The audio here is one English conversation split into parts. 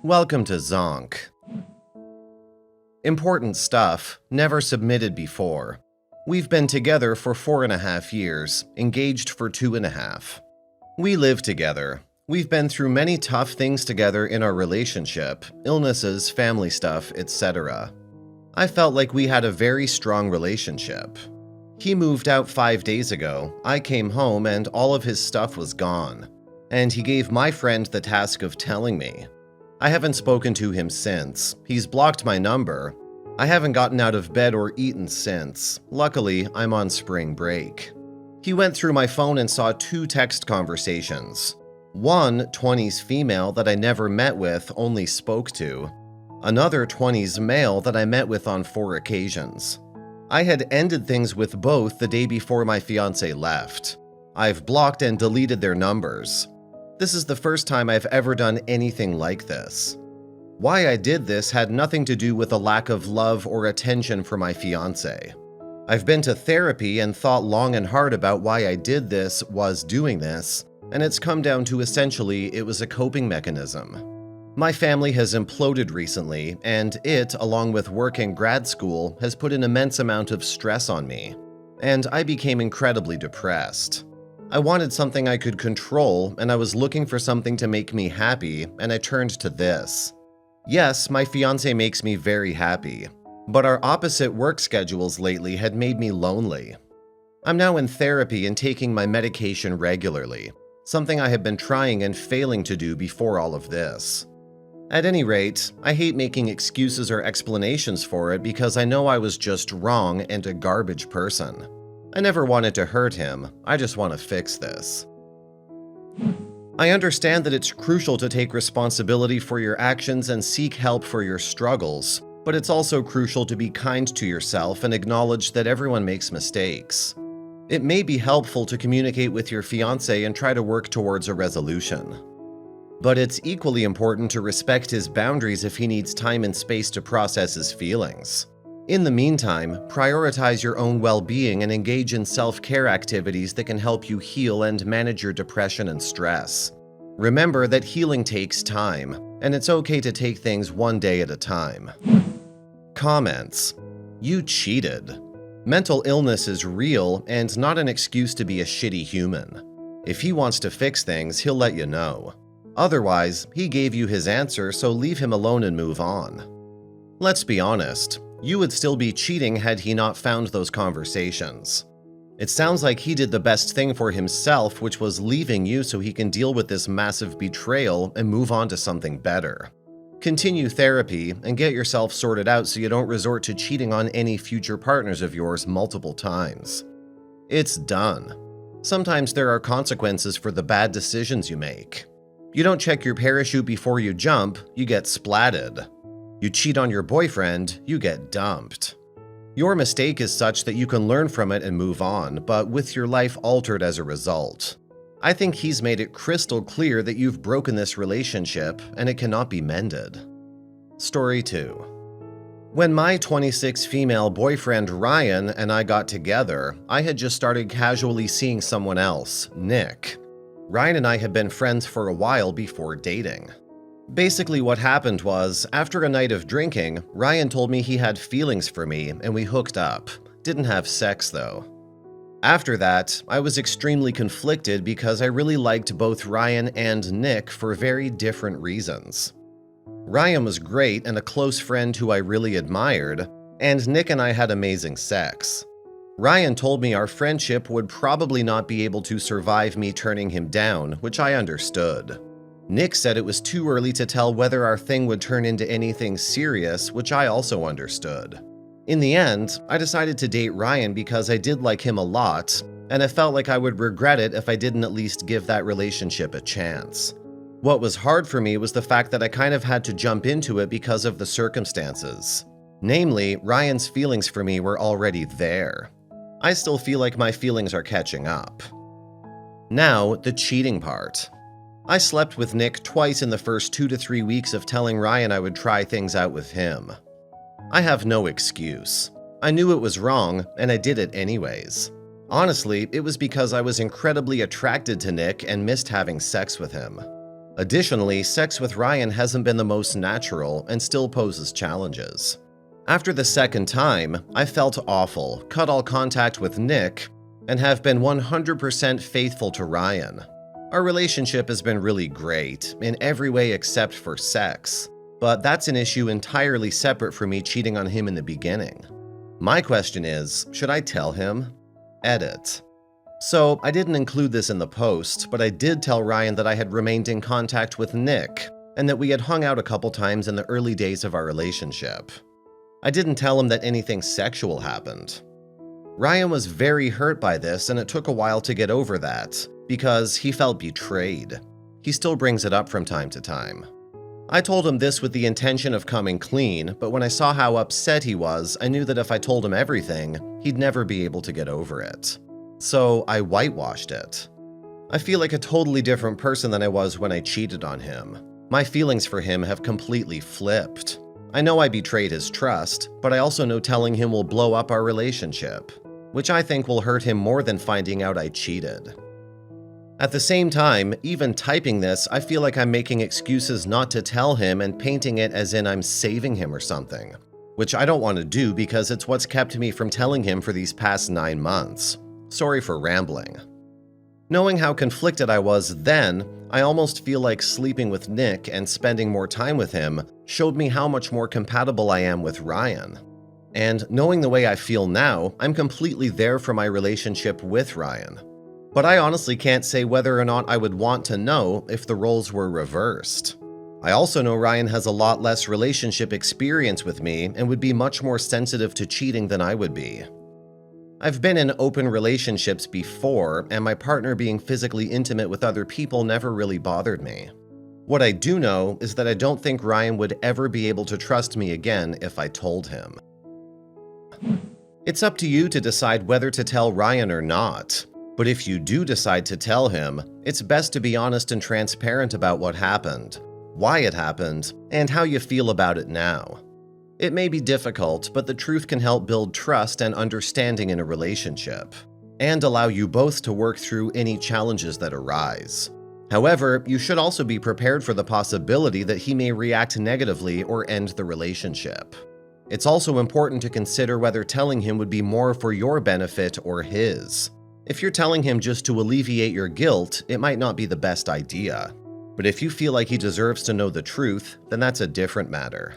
Welcome to Zonk. Important stuff, never submitted before. We've been together for 4.5 years, engaged for 2.5. We live together. We've been through many tough things together in our relationship, illnesses, family stuff, etc. I felt like we had a very strong relationship. He moved out 5 days ago, I came home and all of his stuff was gone. And he gave my friend the task of telling me. I haven't spoken to him since. He's blocked my number. I haven't gotten out of bed or eaten since. Luckily, I'm on spring break. He went through my phone and saw 2 text conversations. One, 20s female that I never met with, only spoke to. Another 20s male that I met with on 4 occasions. I had ended things with both the day before my fiancé left. I've blocked and deleted their numbers. This is the first time I've ever done anything like this. Why I did this had nothing to do with a lack of love or attention for my fiancé. I've been to therapy and thought long and hard about why I did this, was doing this, and it's come down to essentially it was a coping mechanism. My family has imploded recently, and it, along with work and grad school, has put an immense amount of stress on me, and I became incredibly depressed. I wanted something I could control, and I was looking for something to make me happy, and I turned to this. Yes, my fiancé makes me very happy, but our opposite work schedules lately had made me lonely. I'm now in therapy and taking my medication regularly, something I have been trying and failing to do before all of this. At any rate, I hate making excuses or explanations for it because I know I was just wrong and a garbage person. I never wanted to hurt him, I just want to fix this. I understand that it's crucial to take responsibility for your actions and seek help for your struggles, but it's also crucial to be kind to yourself and acknowledge that everyone makes mistakes. It may be helpful to communicate with your fiancé and try to work towards a resolution. But it's equally important to respect his boundaries if he needs time and space to process his feelings. In the meantime, prioritize your own well-being and engage in self-care activities that can help you heal and manage your depression and stress. Remember that healing takes time, and it's okay to take things one day at a time. Comments. You cheated. Mental illness is real and not an excuse to be a shitty human. If he wants to fix things, he'll let you know. Otherwise, he gave you his answer, so leave him alone and move on. Let's be honest. You would still be cheating had he not found those conversations. It sounds like he did the best thing for himself, which was leaving you so he can deal with this massive betrayal and move on to something better. Continue therapy and get yourself sorted out so you don't resort to cheating on any future partners of yours multiple times. It's done. Sometimes there are consequences for the bad decisions you make. You don't check your parachute before you jump, you get splatted. You cheat on your boyfriend, you get dumped. Your mistake is such that you can learn from it and move on, but with your life altered as a result. I think he's made it crystal clear that you've broken this relationship and it cannot be mended. Story 2. When my 26 female boyfriend Ryan and I got together, I had just started casually seeing someone else, Nick. Ryan and I had been friends for a while before dating. Basically what happened was, after a night of drinking, Ryan told me he had feelings for me and we hooked up. Didn't have sex though. After that, I was extremely conflicted because I really liked both Ryan and Nick for very different reasons. Ryan was great and a close friend who I really admired, and Nick and I had amazing sex. Ryan told me our friendship would probably not be able to survive me turning him down, which I understood. Nick said it was too early to tell whether our thing would turn into anything serious, which I also understood. In the end, I decided to date Ryan because I did like him a lot, and I felt like I would regret it if I didn't at least give that relationship a chance. What was hard for me was the fact that I kind of had to jump into it because of the circumstances. Namely, Ryan's feelings for me were already there. I still feel like my feelings are catching up. Now, the cheating part. I slept with Nick twice in the first 2 to 3 weeks of telling Ryan I would try things out with him. I have no excuse. I knew it was wrong, and I did it anyways. Honestly, it was because I was incredibly attracted to Nick and missed having sex with him. Additionally, sex with Ryan hasn't been the most natural and still poses challenges. After the second time, I felt awful, cut all contact with Nick, and have been 100% faithful to Ryan. Our relationship has been really great, in every way except for sex, but that's an issue entirely separate from me cheating on him in the beginning. My question is, should I tell him? Edit. So, I didn't include this in the post, but I did tell Ryan that I had remained in contact with Nick, and that we had hung out a couple times in the early days of our relationship. I didn't tell him that anything sexual happened. Ryan was very hurt by this, and it took a while to get over that, because he felt betrayed. He still brings it up from time to time. I told him this with the intention of coming clean, but when I saw how upset he was, I knew that if I told him everything, he'd never be able to get over it. So I whitewashed it. I feel like a totally different person than I was when I cheated on him. My feelings for him have completely flipped. I know I betrayed his trust, but I also know telling him will blow up our relationship, which I think will hurt him more than finding out I cheated. At the same time, even typing this, I feel like I'm making excuses not to tell him and painting it as in I'm saving him or something, which I don't want to do because it's what's kept me from telling him for these past 9 months. Sorry for rambling. Knowing how conflicted I was then, I almost feel like sleeping with Nick and spending more time with him showed me how much more compatible I am with Ryan. And knowing the way I feel now, I'm completely there for my relationship with Ryan. But I honestly can't say whether or not I would want to know if the roles were reversed. I also know Ryan has a lot less relationship experience with me and would be much more sensitive to cheating than I would be. I've been in open relationships before, and my partner being physically intimate with other people never really bothered me. What I do know is that I don't think Ryan would ever be able to trust me again if I told him. It's up to you to decide whether to tell Ryan or not, but if you do decide to tell him, it's best to be honest and transparent about what happened, why it happened, and how you feel about it now. It may be difficult, but the truth can help build trust and understanding in a relationship, and allow you both to work through any challenges that arise. However, you should also be prepared for the possibility that he may react negatively or end the relationship. It's also important to consider whether telling him would be more for your benefit or his. If you're telling him just to alleviate your guilt, it might not be the best idea. But if you feel like he deserves to know the truth, then that's a different matter.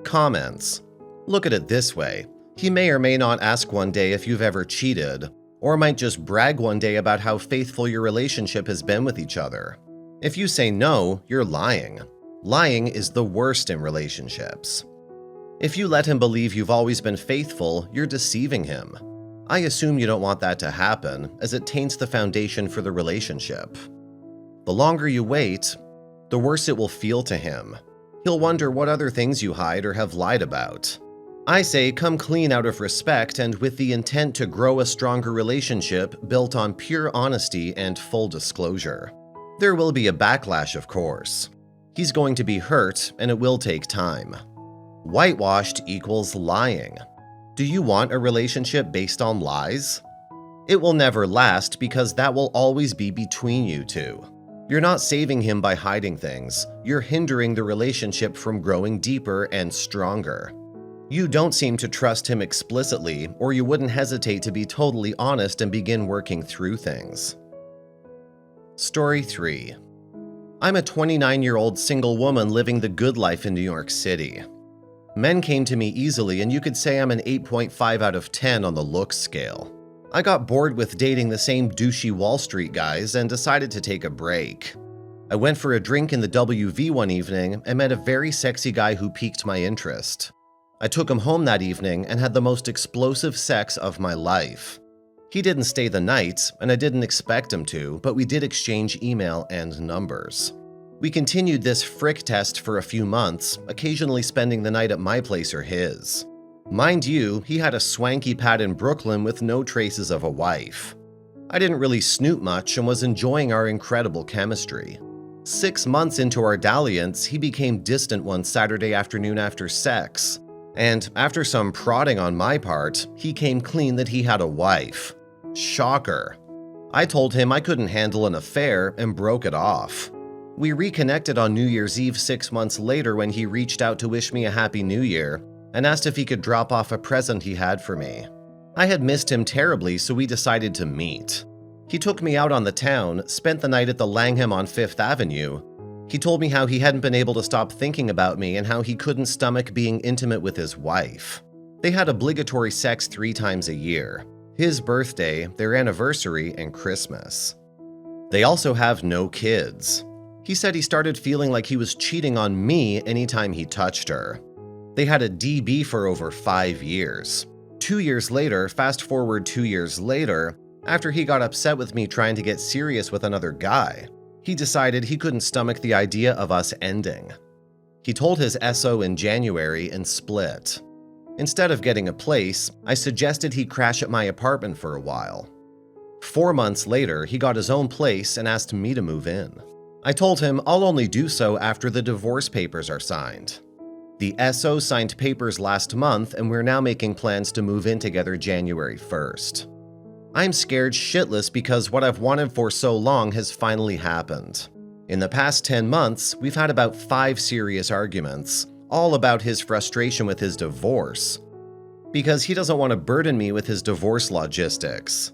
Comments. Look at it this way. He may or may not ask one day if you've ever cheated, or might just brag one day about how faithful your relationship has been with each other. If you say no, you're lying. Lying is the worst in relationships. If you let him believe you've always been faithful, you're deceiving him. I assume you don't want that to happen, as it taints the foundation for the relationship. The longer you wait, the worse it will feel to him. He'll wonder what other things you hide or have lied about. I say come clean out of respect and with the intent to grow a stronger relationship built on pure honesty and full disclosure. There will be a backlash, of course. He's going to be hurt, and it will take time. Whitewashed equals lying. Do you want a relationship based on lies? It will never last because that will always be between you two. You're not saving him by hiding things. You're hindering the relationship from growing deeper and stronger. You don't seem to trust him explicitly, or you wouldn't hesitate to be totally honest and begin working through things. Story 3. I'm a 29-year-old single woman living the good life in New York City. Men came to me easily, and you could say I'm an 8.5 out of 10 on the looks scale. I got bored with dating the same douchey Wall Street guys and decided to take a break. I went for a drink in the WV one evening and met a very sexy guy who piqued my interest. I took him home that evening and had the most explosive sex of my life. He didn't stay the night, and I didn't expect him to, but we did exchange email and numbers. We continued this frick test for a few months, occasionally spending the night at my place or his. Mind you, he had a swanky pad in Brooklyn with no traces of a wife. I didn't really snoot much and was enjoying our incredible chemistry. 6 months into our dalliance, he became distant one Saturday afternoon after sex, and after some prodding on my part, he came clean that he had a wife. Shocker. I told him I couldn't handle an affair and broke it off. We reconnected on New Year's Eve 6 months later when he reached out to wish me a Happy New Year and asked if he could drop off a present he had for me. I had missed him terribly, so we decided to meet. He took me out on the town, spent the night at the Langham on Fifth Avenue. He told me how he hadn't been able to stop thinking about me and how he couldn't stomach being intimate with his wife. They had obligatory sex 3 times a year: his birthday, their anniversary, and Christmas. They also have no kids. He said he started feeling like he was cheating on me anytime he touched her. They had a DB for over 5 years. 2 years later, fast forward 2 years later, after he got upset with me trying to get serious with another guy, he decided he couldn't stomach the idea of us ending. He told his SO in January and split. Instead of getting a place, I suggested he crash at my apartment for a while. 4 months later, he got his own place and asked me to move in. I told him I'll only do so after the divorce papers are signed. The SO signed papers last month, and we're now making plans to move in together January 1st. I'm scared shitless because what I've wanted for so long has finally happened. In the past 10 months, we've had about 5 serious arguments, all about his frustration with his divorce. Because he doesn't want to burden me with his divorce logistics.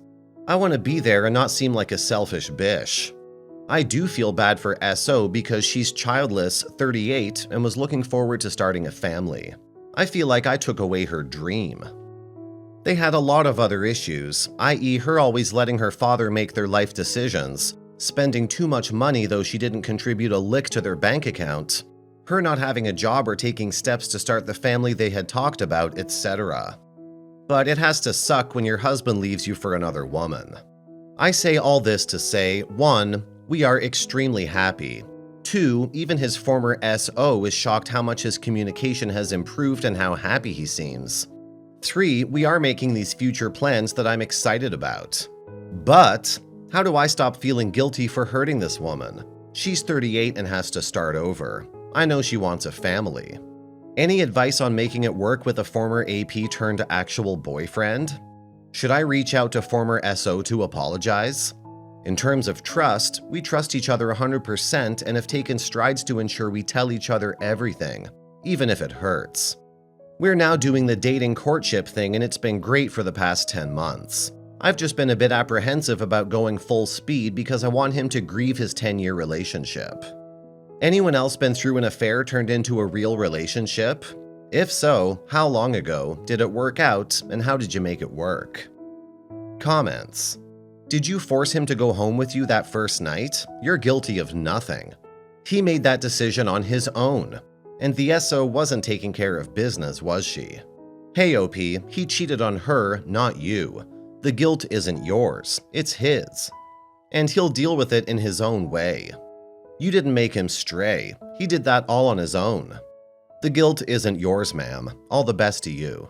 I want to be there and not seem like a selfish bitch. I do feel bad for SO because she's childless, 38, and was looking forward to starting a family. I feel like I took away her dream. They had a lot of other issues, i.e. her always letting her father make their life decisions, spending too much money though she didn't contribute a lick to their bank account, her not having a job or taking steps to start the family they had talked about, etc. But it has to suck when your husband leaves you for another woman. I say all this to say, 1, we are extremely happy. 2, even his former SO is shocked how much his communication has improved and how happy he seems. 3, we are making these future plans that I'm excited about. But how do I stop feeling guilty for hurting this woman? She's 38 and has to start over. I know she wants a family. Any advice on making it work with a former AP turned actual boyfriend? Should I reach out to former SO to apologize? In terms of trust, we trust each other 100% and have taken strides to ensure we tell each other everything, even if it hurts. We're now doing the dating courtship thing and it's been great for the past 10 months. I've just been a bit apprehensive about going full speed because I want him to grieve his 10-year relationship. Anyone else been through an affair turned into a real relationship? If so, how long ago? Did it work out, and how did you make it work? Comments. Did you force him to go home with you that first night? You're guilty of nothing. He made that decision on his own. And the SO wasn't taking care of business, was she? Hey OP, he cheated on her, not you. The guilt isn't yours, it's his. And he'll deal with it in his own way. You didn't make him stray, he did that all on his own. The guilt isn't yours, ma'am. All the best to you.